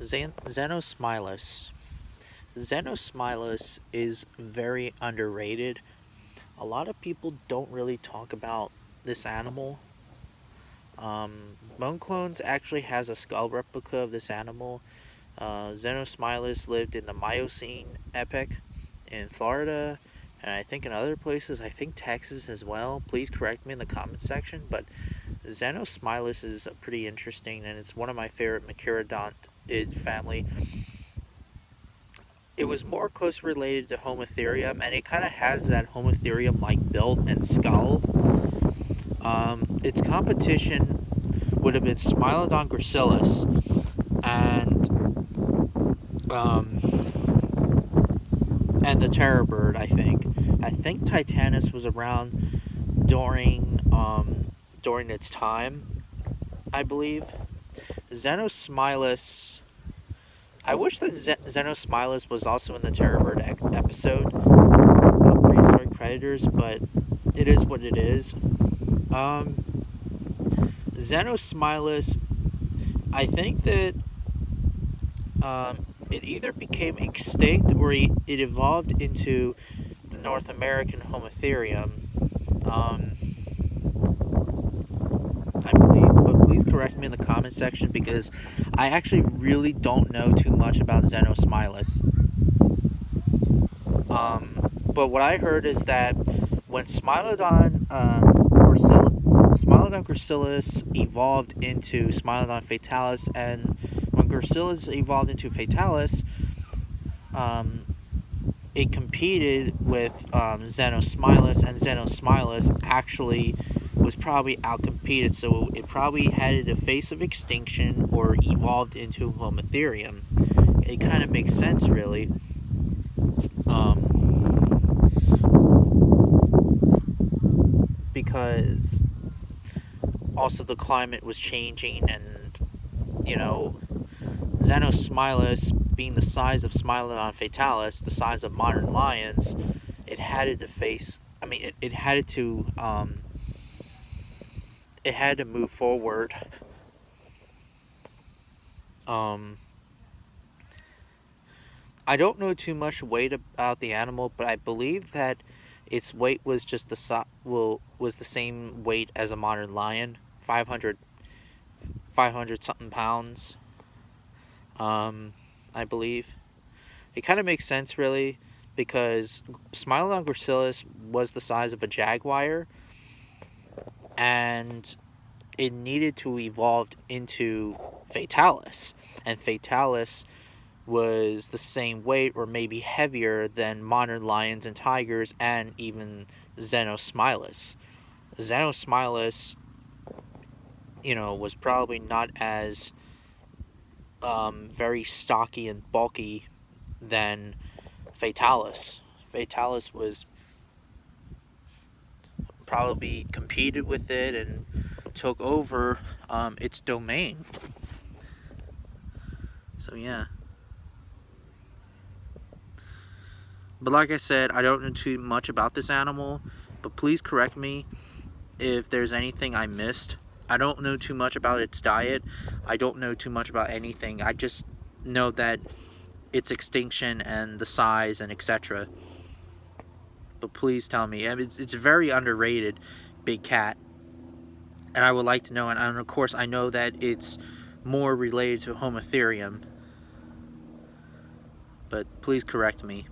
Xenosmilus. Xenosmilus is very underrated. A lot of people don't really talk about this animal. Bone Clones actually has a skull replica of this animal. Xenosmilus lived in the Miocene epoch in Florida, and I think in other places, I think Texas as well. Please correct me in the comments section, but Xenosmilus is pretty interesting, and it's one of my favorite Machairodontiid family. It was more closely related to Homotherium, and it kind of has that Homotherium-like build and skull. Its competition would have been Smilodon gracilis, and the terror bird. I think Titanus was around during its time, I believe. Xenosmilus. I wish that Xenosmilus was also in the terror bird episode of prehistoric predators, but it is what it is. Xenosmilus, I think that it either became extinct or it evolved into the North American Homotherium. I believe, but please correct me in the comment section because I actually really don't know too much about Xenosmilus. But what I heard is that when Smilodon gracilis evolved into Smilodon fatalis, and when gracilis evolved into fatalis, it competed with Xenosmilus, and Xenosmilus actually was probably outcompeted, so it probably had a face of extinction or evolved into Homotherium. It kind of makes sense, really. Because also the climate was changing, and Xenosmilus being the size of Smilodon fatalis, the size of modern lions, it had to face. I mean, it had to move forward. I don't know too much weight about the animal, but I believe that its weight was just was the same weight as a modern lion, 500 something pounds. I believe it kind of makes sense, really, because Smilodon gracilis was the size of a jaguar, and it needed to evolve into fatalis, and fatalis was the same weight or maybe heavier than modern lions and tigers, and even Xenosmilus. Xenosmilus, was probably not as very stocky and bulky than fatalis. Fatalis was probably competed with it and took over its domain. So yeah. But like I said, I don't know too much about this animal, but please correct me if there's anything I missed. I don't know too much about its diet. I don't know too much about anything. I just know that its extinction and the size and etc. But please tell me. I mean, it's a very underrated big cat. And I would like to know, and of course I know that it's more related to Homotherium. But please correct me.